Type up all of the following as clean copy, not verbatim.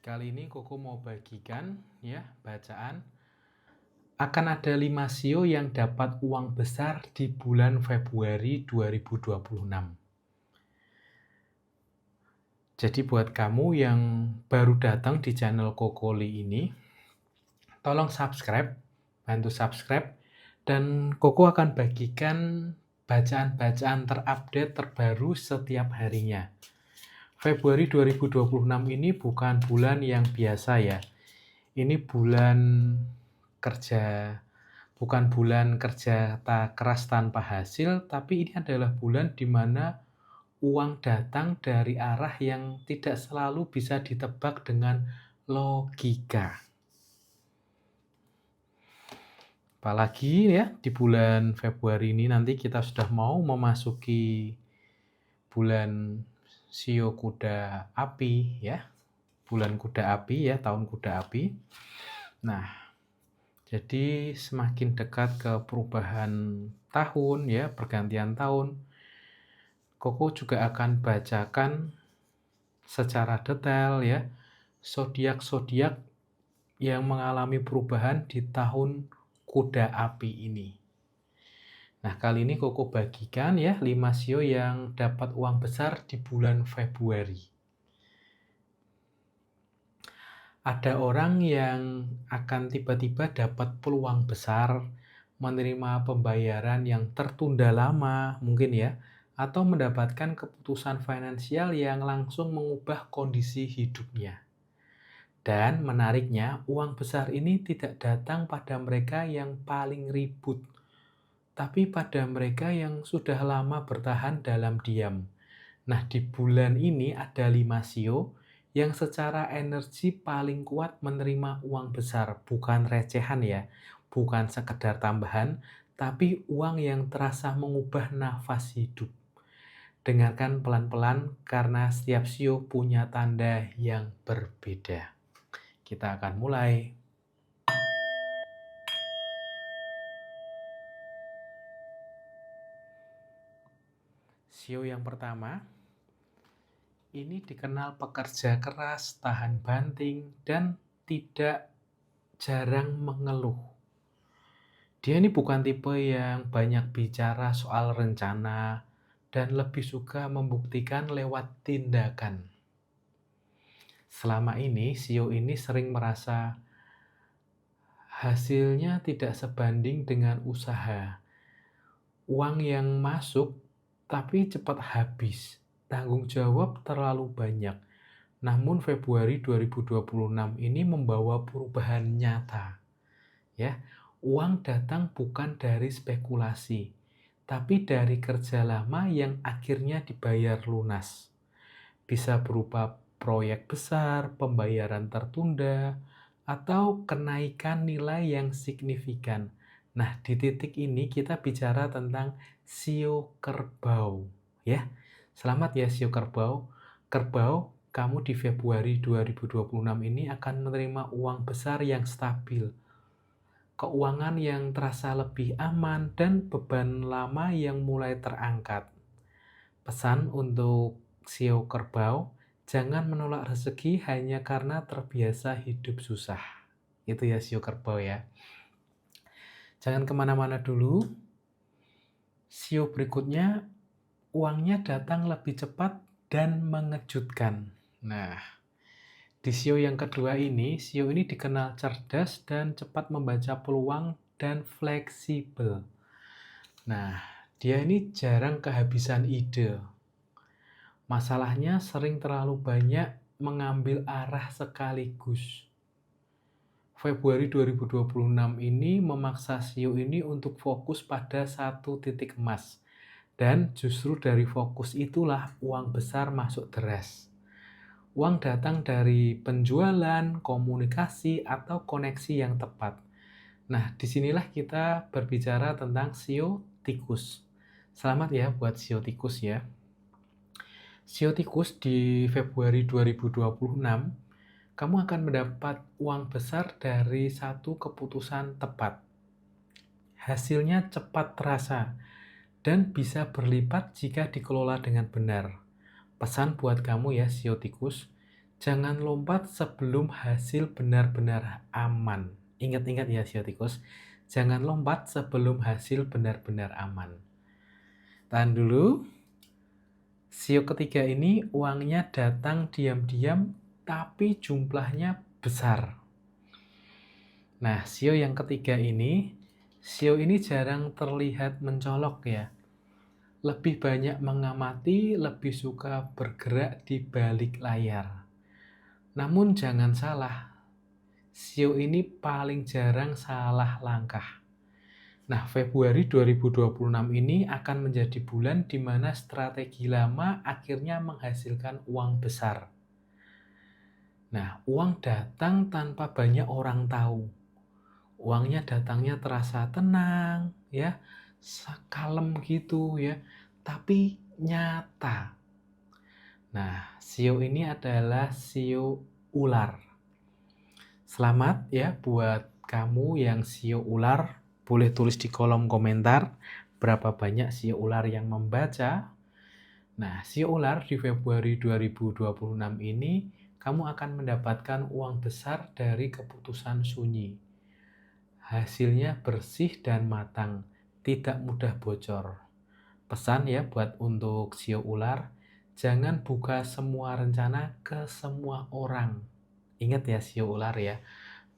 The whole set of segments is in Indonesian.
Kali ini Koko mau bagikan bacaan. Akan ada 5 sio yang dapat uang besar di bulan Februari 2026. Jadi buat kamu yang baru datang di channel Kokoli ini, tolong subscribe, bantu subscribe, dan Koko akan bagikan bacaan-bacaan terupdate terbaru setiap harinya. Februari 2026 ini bukan bulan yang biasa ya. Ini bulan kerja, bukan bulan kerja keras tanpa hasil, tapi ini adalah bulan di mana uang datang dari arah yang tidak selalu bisa ditebak dengan logika. Apalagi ya di bulan Februari ini nanti kita sudah mau memasuki bulan sio kuda api ya. Bulan kuda api ya, tahun kuda api. Nah, jadi semakin dekat ke perubahan tahun ya, pergantian tahun, Koko juga akan bacakan secara detail ya, zodiak-zodiak yang mengalami perubahan di tahun kuda api ini. Nah, kali ini Koko bagikan ya 5 sio yang dapat uang besar di bulan Februari. Ada orang yang akan tiba-tiba dapat peluang besar menerima pembayaran yang tertunda lama mungkin ya, atau mendapatkan keputusan finansial yang langsung mengubah kondisi hidupnya. Dan menariknya, uang besar ini tidak datang pada mereka yang paling ribut, tapi pada mereka yang sudah lama bertahan dalam diam. Nah, di bulan ini ada 5 sio yang secara energi paling kuat menerima uang besar, bukan recehan ya, bukan sekedar tambahan, tapi uang yang terasa mengubah nafas hidup. Dengarkan pelan-pelan karena setiap sio punya tanda yang berbeda. Kita akan mulai. Sio yang pertama, ini dikenal pekerja keras, tahan banting, dan tidak jarang mengeluh. Dia ini bukan tipe yang banyak bicara soal rencana dan lebih suka membuktikan lewat tindakan. Selama ini, sio ini sering merasa hasilnya tidak sebanding dengan usaha. Uang yang masuk tapi cepat habis. Tanggung jawab terlalu banyak. Namun Februari 2026 ini membawa perubahan nyata. Ya, uang datang bukan dari spekulasi, tapi dari kerja lama yang akhirnya dibayar lunas. Bisa berupa proyek besar, pembayaran tertunda, atau kenaikan nilai yang signifikan. Nah, di titik ini kita bicara tentang sio kerbau, ya. Selamat ya sio kerbau. Kerbau, kamu di Februari 2026 ini akan menerima uang besar yang stabil, keuangan yang terasa lebih aman, dan beban lama yang mulai terangkat. Pesan untuk sio kerbau, jangan menolak rezeki hanya karena terbiasa hidup susah. Itu ya sio kerbau ya. Jangan kemana-mana dulu. Sio berikutnya, uangnya datang lebih cepat dan mengejutkan. Nah, di sio yang kedua ini, sio ini dikenal cerdas dan cepat membaca peluang dan fleksibel. Nah, dia ini jarang kehabisan ide. Masalahnya sering terlalu banyak mengambil arah sekaligus. Februari 2026 ini memaksa sio ini untuk fokus pada satu titik emas. Dan justru dari fokus itulah uang besar masuk deras. Uang datang dari penjualan, komunikasi, atau koneksi yang tepat. Nah, disinilah kita berbicara tentang sio tikus. Selamat ya buat sio tikus ya. Sio tikus di Februari 2026, kamu akan mendapat uang besar dari satu keputusan tepat. Hasilnya cepat terasa dan bisa berlipat jika dikelola dengan benar. Pesan buat kamu ya sio tikus, Jangan lompat sebelum hasil benar-benar aman. Ingat-ingat ya sio tikus, jangan lompat sebelum hasil benar-benar aman. Tahan dulu. Sio ketiga ini uangnya datang diam-diam tapi jumlahnya besar. Nah, sio yang ketiga ini, sio ini jarang terlihat mencolok ya. Lebih banyak mengamati, lebih suka bergerak di balik layar. Namun jangan salah, sio ini paling jarang salah langkah. Nah, Februari 2026 ini akan menjadi bulan di mana strategi lama akhirnya menghasilkan uang besar. Nah, uang datang tanpa banyak orang tahu. Uangnya datangnya terasa tenang, ya, kalem gitu ya, tapi nyata. Nah, sio ini adalah sio ular. Selamat ya buat kamu yang sio ular. Boleh tulis di kolom komentar berapa banyak sio ular yang membaca. Nah, sio ular di Februari 2026 ini kamu akan mendapatkan uang besar dari keputusan sunyi. Hasilnya bersih dan matang, tidak mudah bocor. Pesan ya buat untuk sio ular, jangan buka semua rencana ke semua orang. Ingat ya sio ular ya,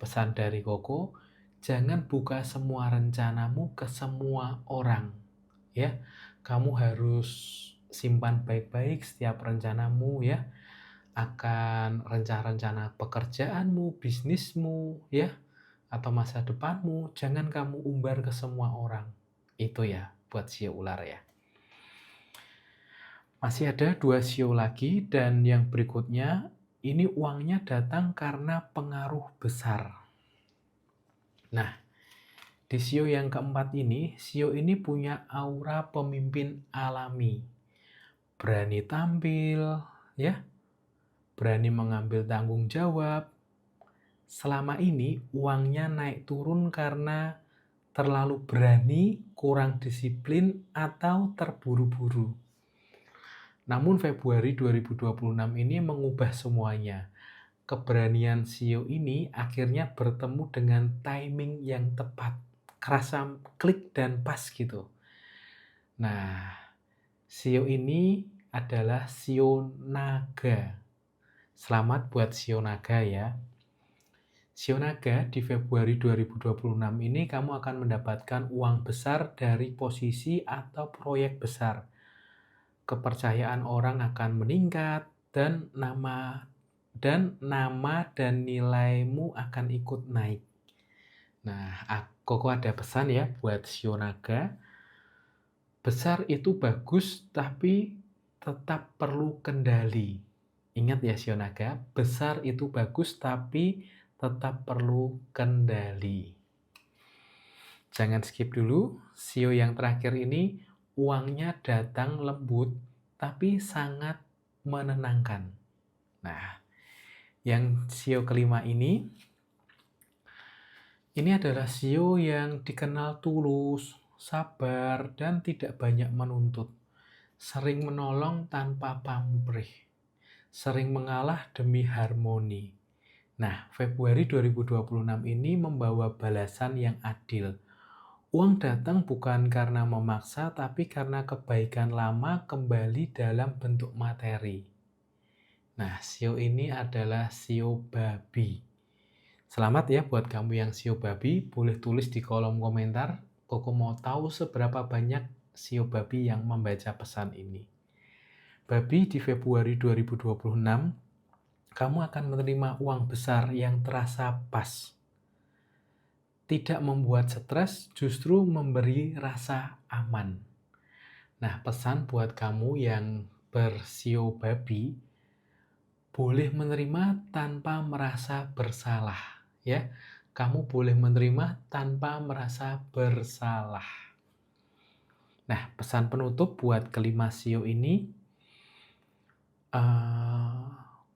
pesan dari Koko, jangan buka semua rencanamu ke semua orang. Ya, kamu harus simpan baik-baik setiap rencanamu ya, akan rencana-rencana pekerjaanmu, bisnismu ya, atau masa depanmu, jangan kamu umbar ke semua orang. Itu ya buat sio ular ya. Masih ada 2 sio lagi dan yang berikutnya ini uangnya datang karena pengaruh besar. Nah, di sio yang keempat ini, sio ini punya aura pemimpin alami. Berani tampil, ya, berani mengambil tanggung jawab. Selama ini uangnya naik turun karena terlalu berani, kurang disiplin, atau terburu-buru. Namun Februari 2026 ini mengubah semuanya. Keberanian sio ini akhirnya bertemu dengan timing yang tepat. Kerasa klik dan pas gitu. Nah, sio ini adalah sio naga. Selamat buat sio naga ya. Sio naga di Februari 2026 ini kamu akan mendapatkan uang besar dari posisi atau proyek besar. Kepercayaan orang akan meningkat dan nama dan nilaimu akan ikut naik. Nah, Koko ada pesan ya buat sio naga. Besar itu bagus tapi tetap perlu kendali. Ingat ya sio naga, besar itu bagus tapi tetap perlu kendali. Jangan skip dulu, sio yang terakhir ini uangnya datang lembut tapi sangat menenangkan. Nah, yang sio kelima ini adalah sio yang dikenal tulus, sabar, dan tidak banyak menuntut. Sering menolong tanpa pamrih. Sering mengalah demi harmoni. Nah, Februari 2026 ini membawa balasan yang adil. Uang datang bukan karena memaksa, tapi karena kebaikan lama kembali dalam bentuk materi. Nah, sio ini adalah sio babi. Selamat ya buat kamu yang sio babi, boleh tulis di kolom komentar. Koko mau tahu seberapa banyak sio babi yang membaca pesan ini. Babi di Februari 2026, kamu akan menerima uang besar yang terasa pas. Tidak membuat stres, justru memberi rasa aman. Nah, pesan buat kamu yang bersio babi, boleh menerima tanpa merasa bersalah. Ya, kamu boleh menerima tanpa merasa bersalah. Nah, pesan penutup buat kelima sio ini,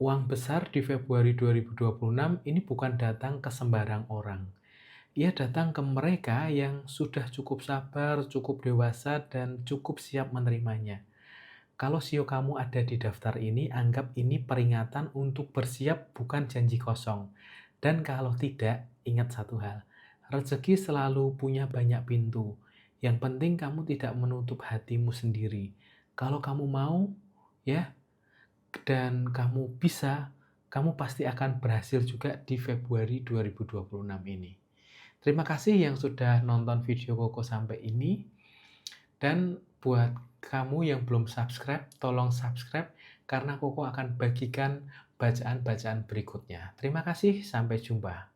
uang besar di Februari 2026 ini bukan datang ke sembarang orang. Ia datang ke mereka yang sudah cukup sabar, cukup dewasa, dan cukup siap menerimanya. Kalau sio kamu ada di daftar ini, anggap ini peringatan untuk bersiap, bukan janji kosong. Dan kalau tidak, ingat satu hal, rezeki selalu punya banyak pintu. Yang penting kamu tidak menutup hatimu sendiri. Kalau kamu mau, ya, dan kamu bisa, kamu pasti akan berhasil juga di Februari 2026 ini. Terima kasih yang sudah nonton video Koko sampai ini. Dan buat kamu yang belum subscribe, tolong subscribe karena Koko akan bagikan bacaan-bacaan berikutnya. Terima kasih, sampai jumpa.